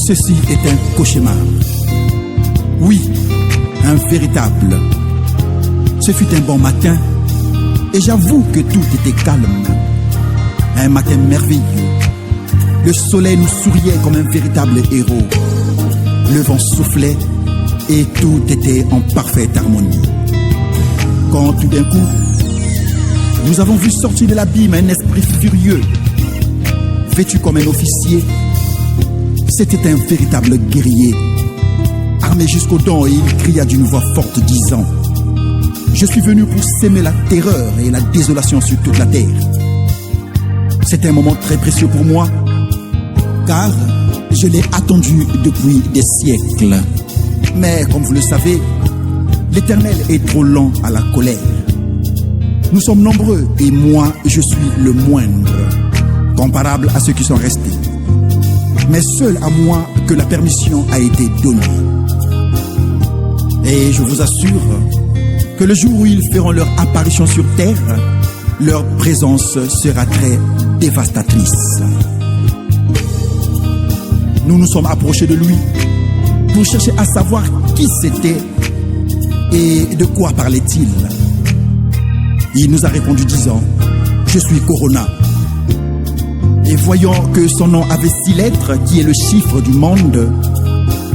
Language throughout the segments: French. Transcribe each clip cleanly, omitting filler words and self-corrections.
Ceci est un cauchemar. Oui, un véritable. Ce fut un bon matin et j'avoue que tout était calme. Un matin merveilleux. Le soleil nous souriait comme un véritable héros. Le vent soufflait et tout était en parfaite harmonie. Quand tout d'un coup, nous avons vu sortir de l'abîme un esprit furieux, vêtu comme un officier. C'était un véritable guerrier, armé jusqu'aux dents, et il cria d'une voix forte disant: je suis venu pour sêmer la terreur et la désolation sur toute la terre. C'était un moment très précieux pour moi, car je l'ai attendu depuis des siècles. Mais comme vous le savez, l'Éternel est trop lent à la colère. Nous sommes nombreux et moi, je suis le moindre, comparable à ceux qui sont restés. Mais seul à moi que la permission a été donnée. Et je vous assure que le jour où ils feront leur apparition sur terre, leur présence sera très dévastatrice. Nous nous sommes approchés de lui pour chercher à savoir qui c'était et de quoi parlait-il. Il nous a répondu disant: je suis Corona. Et voyant que son nom avait 6 lettres, qui est le chiffre du monde,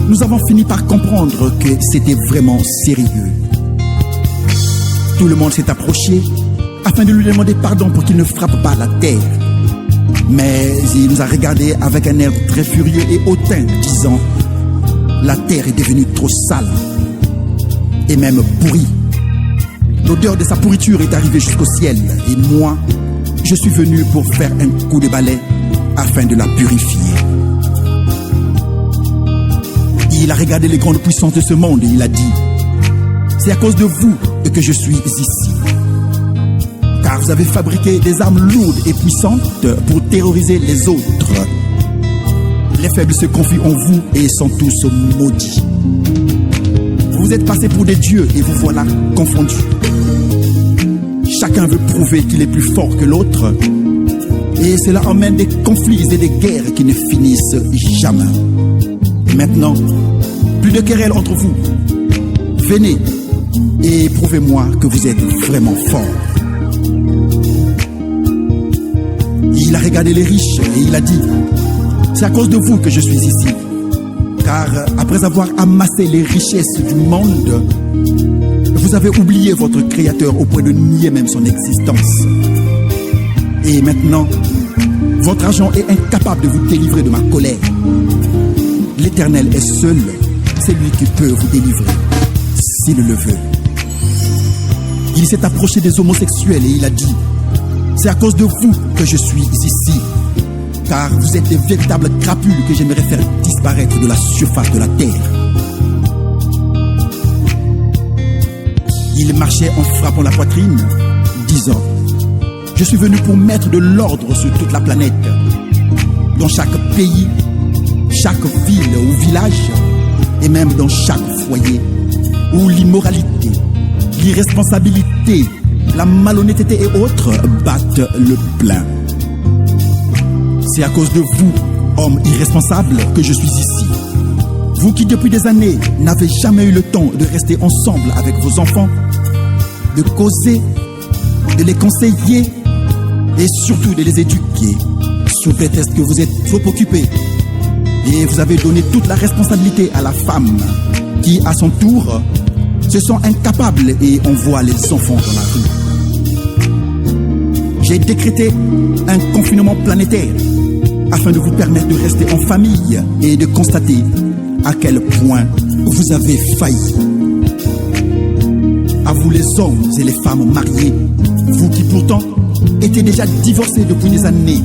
nous avons fini par comprendre que c'était vraiment sérieux. Tout le monde s'est approché afin de lui demander pardon pour qu'il ne frappe pas la terre. Mais il nous a regardé avec un air très furieux et hautain, disant: la terre est devenue trop sale et même pourrie. L'odeur de sa pourriture est arrivée jusqu'au ciel, et moi, je suis venu pour faire un coup de balai afin de la purifier. Il a regardé les grandes puissances de ce monde et il a dit: c'est à cause de vous que je suis ici. Car vous avez fabriqué des armes lourdes et puissantes pour terroriser les autres. Les faibles se confient en vous et sont tous maudits. Vous êtes passés pour des dieux et vous voilà confondus. Chacun veut prouver qu'il est plus fort que l'autre, et cela emmène des conflits et des guerres qui ne finissent jamais. Maintenant, plus de querelles entre vous. Venez et prouvez-moi que vous êtes vraiment fort. Il a regardé les riches et il a dit: c'est à cause de vous que je suis ici. Car après avoir amassé les richesses du monde, vous avez oublié votre Créateur au point de nier même son existence. Et maintenant, votre argent est incapable de vous délivrer de ma colère. L'Éternel est seul, c'est lui qui peut vous délivrer, s'il le veut. Il s'est approché des homosexuels et il a dit: c'est à cause de vous que je suis ici, car vous êtes des véritables crapules que j'aimerais faire disparaître de la surface de la terre. Il marchait en frappant la poitrine, disant: je suis venu pour mettre de l'ordre sur toute la planète, dans chaque pays, chaque ville ou village, et même dans chaque foyer, où l'immoralité, l'irresponsabilité, la malhonnêteté et autres battent le plein. C'est à cause de vous, hommes irresponsables, que je suis ici. Vous qui depuis des années n'avez jamais eu le temps de rester ensemble avec vos enfants, de causer, de les conseiller et surtout de les éduquer, sous prétexte que vous êtes trop occupés. Et vous avez donné toute la responsabilité à la femme, qui à son tour se sent incapable et envoie les enfants dans la rue. J'ai décrété un confinement planétaire afin de vous permettre de rester en famille et de constater à quel point vous avez failli. À vous les hommes et les femmes mariés, vous qui pourtant étiez déjà divorcés depuis des années,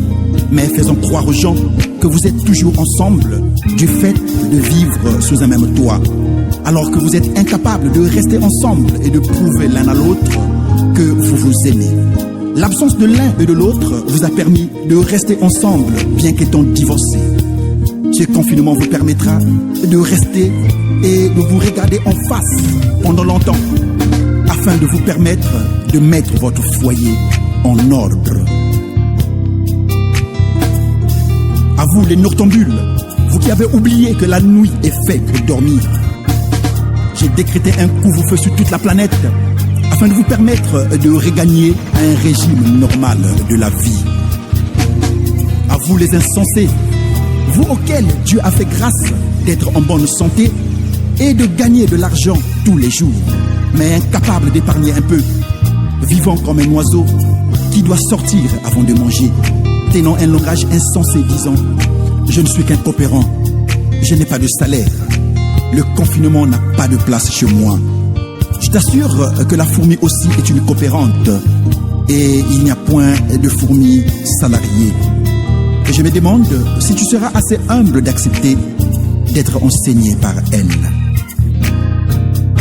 mais faisant croire aux gens que vous êtes toujours ensemble du fait de vivre sous un même toit, alors que vous êtes incapables de rester ensemble et de prouver l'un à l'autre que vous vous aimez. L'absence de l'un et de l'autre vous a permis de rester ensemble bien qu'étant divorcés. Ce confinement vous permettra de rester et de vous regarder en face pendant longtemps, afin de vous permettre de mettre votre foyer en ordre. À vous les noctambules, vous qui avez oublié que la nuit est faite pour dormir, j'ai décrété un couvre-feu sur toute la planète afin de vous permettre de regagner un régime normal de la vie. À vous les insensés, vous auxquels Dieu a fait grâce d'être en bonne santé et de gagner de l'argent tous les jours, mais incapable d'épargner un peu, vivant comme un oiseau qui doit sortir avant de manger, tenant un langage insensé disant « Je ne suis qu'un coopérant, je n'ai pas de salaire, le confinement n'a pas de place chez moi ». Je t'assure que la fourmi aussi est une coopérante et il n'y a point de fourmi salariée. Et je me demande si tu seras assez humble d'accepter d'être enseigné par elle.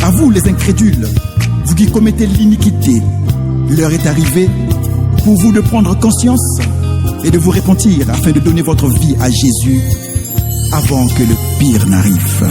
À vous les incrédules, vous qui commettez l'iniquité, l'heure est arrivée pour vous de prendre conscience et de vous repentir afin de donner votre vie à Jésus avant que le pire n'arrive.